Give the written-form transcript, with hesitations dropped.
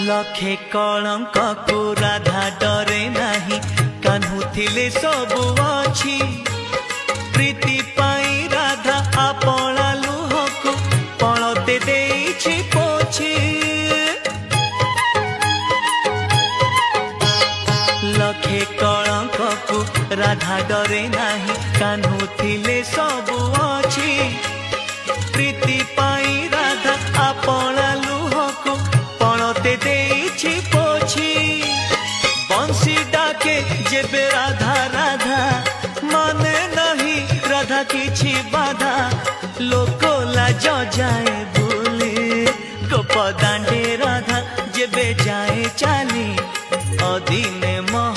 लखे कलंक को राधा डरे नाही कान्हू थिले सबु अछि प्रीति पाई राधा आपणा लुहकु पणते देइछि पोछि लखे कलंक को राधा डरे नाही कान्हू थिले सबु अछि प्रीति पाई राधा आपणा लुहकु पणते देइछि पोछि बंसी डाके जेबे राधा राधा माने नहीं राधा किछि बाधा लोक लाज जाए भूली गोप दांडे राधा जेबे जाए चाली अदिने मह